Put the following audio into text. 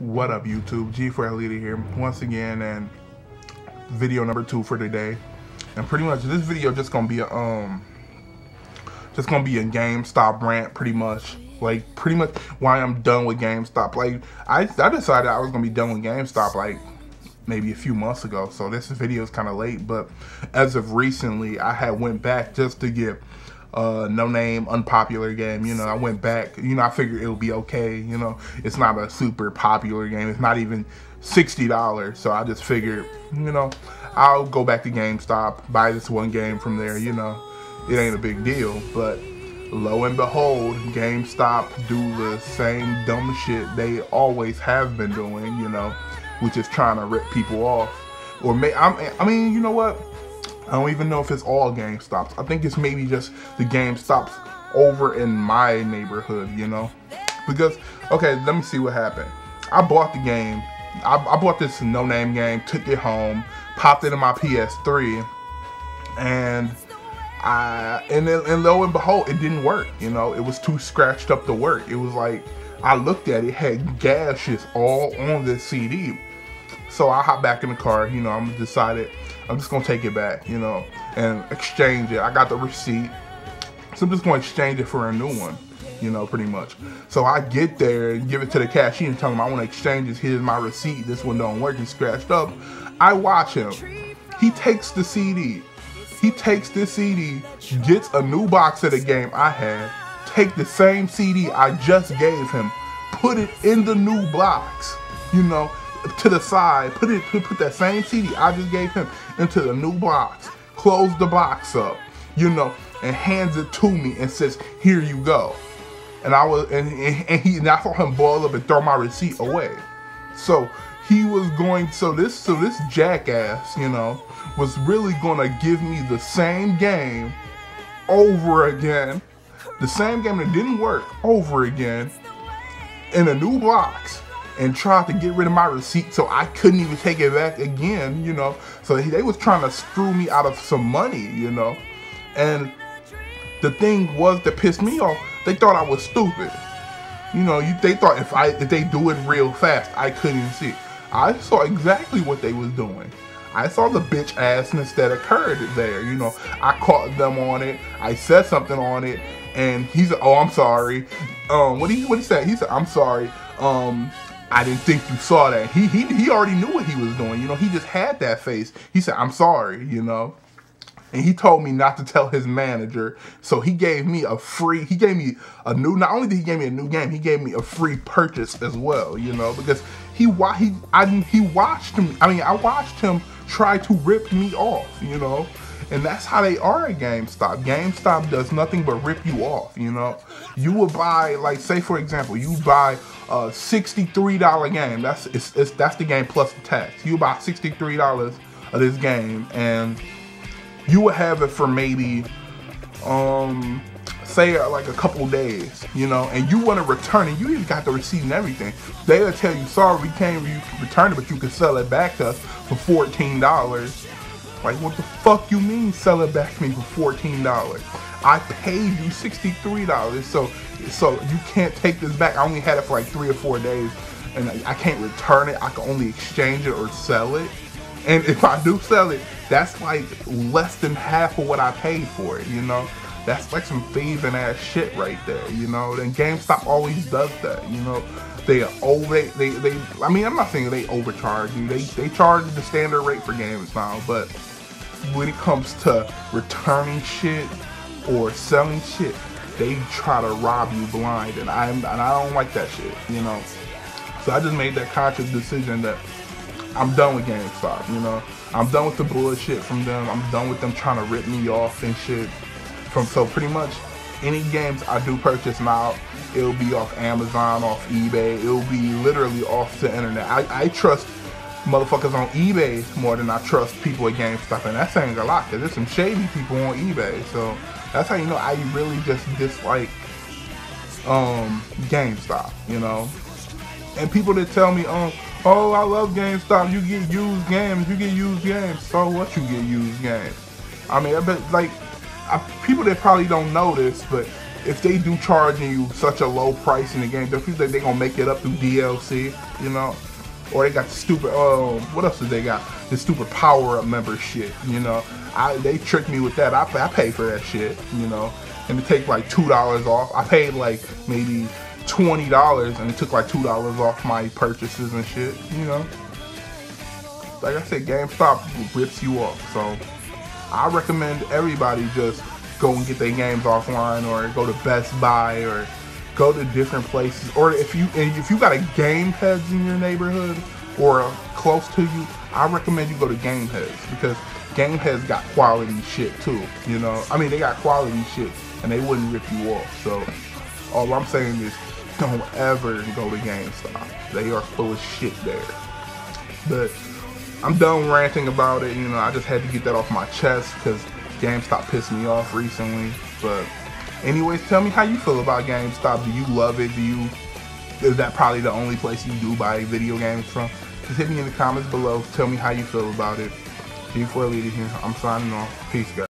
What up, YouTube? G4leader here once again, and video number 2 for today. And pretty much this video just gonna be a GameStop rant, pretty much. Like, pretty much why I'm done with GameStop. Like, I decided I was gonna be done with GameStop like maybe a few months ago, so this video is kind of late. But as of recently, I had went back just to get no name, unpopular game. You know, I went back, you know, I figured it would be okay. You know, it's not a super popular game. It's not even $60. So I just figured, you know, I'll go back to GameStop, buy this one game from there. You know, it ain't a big deal. But lo and behold, GameStop do the same dumb shit they always have been doing, you know, which is trying to rip people off. Or I mean, you know what? I don't even know if it's all GameStops. I think it's maybe just the GameStops over in my neighborhood, you know? Because, okay, let me see what happened. I bought the game. I bought this no-name game, took it home, popped it in my PS3, and lo and behold, it didn't work, you know? It was too scratched up to work. It was like, I looked at it, had gashes all on this CD. So I hopped back in the car, you know, I'm decided I'm just gonna take it back, you know, and exchange it. I got the receipt, so I'm just gonna exchange it for a new one, you know, pretty much. So I get there and give it to the cashier and tell him I want to exchange this. Here's my receipt. This one don't work. It's scratched up. I watch him. He takes the CD. He takes this CD, gets a new box of the game I had, take the same CD I just gave him, put it in the new box, you know, to the side, put that same CD I just gave him into the new box, close the box up, you know, and hands it to me and says, "Here you go." And and I saw him boil up and throw my receipt away. So he was going, so this jackass, you know, was really gonna give me the same game over again, the same game that didn't work over again in a new box, and tried to get rid of my receipt so I couldn't even take it back again, you know. So they was trying to screw me out of some money, you know. And the thing was that pissed me off, they thought I was stupid. You know, they thought if they do it real fast, I couldn't see. I saw exactly what they was doing. I saw the bitch assness that occurred there, you know. I caught them on it. I said something on it, and he said, "Oh, I'm sorry." What he said? He said, "I'm sorry. I didn't think you saw that." He already knew what he was doing, you know. He just had that face. He said, "I'm sorry," you know. And he told me not to tell his manager. So he gave me not only did he give me a new game, he gave me a free purchase as well, you know, because I watched him try to rip me off, you know. And that's how they are at GameStop. GameStop does nothing but rip you off, you know. You will buy, like, say for example, you buy a $63 game. That's the game plus the tax. You buy $63 of this game, and you will have it for maybe, say like a couple days, you know, and you want to return it. You even got the receipt and everything. They'll tell you, "Sorry, you can return it, but you can sell it back to us for $14. Like, what the fuck you mean sell it back to me for $14? I paid you $63, so you can't take this back. I only had it for like 3 or 4 days, and I can't return it. I can only exchange it or sell it. And if I do sell it, that's like less than half of what I paid for it, you know? That's like some thieving ass shit right there, you know? And GameStop always does that, you know? I mean, I'm not saying they overcharge you. They charge the standard rate for games now, but when it comes to returning shit or selling shit, they try to rob you blind, and I don't like that shit, you know? So I just made that conscious decision that I'm done with GameStop, you know? I'm done with the bullshit from them. I'm done with them trying to rip me off and shit. So pretty much any games I do purchase now, it'll be off Amazon, off eBay. It'll be literally off the internet. I trust motherfuckers on eBay more than I trust people at GameStop, and that's saying a lot, because there's some shady people on eBay. So that's how you know I really just dislike GameStop, you know. And people that tell me, "Oh, I love GameStop, you get used games, so what, you get used games?" I mean, I bet, like, people that probably don't know this, but if they do charging you such a low price in the game, don't you think they're gonna make it up through DLC, you know? Or they got the stupid, what else did they got? The stupid power-up member shit, you know? They tricked me with that. I pay for that shit, you know? And it take like $2 off. I paid like maybe $20 and it took like $2 off my purchases and shit, you know? Like I said, GameStop rips you off, so I recommend everybody just go and get their games offline, or go to Best Buy, or go to different places. Or if you got a Game Heads in your neighborhood or close to you, I recommend you go to Game Heads, because Game Heads got quality shit too, you know? I mean, they got quality shit and they wouldn't rip you off. So all I'm saying is, don't ever go to GameStop. They are full of shit there. But I'm done ranting about it, you know. I just had to get that off my chest because GameStop pissed me off recently. But anyways, tell me how you feel about GameStop. Do you love it? Is that probably the only place you do buy video games from? Just hit me in the comments below. Tell me how you feel about it. G4leader here. I'm signing off. Peace, guys.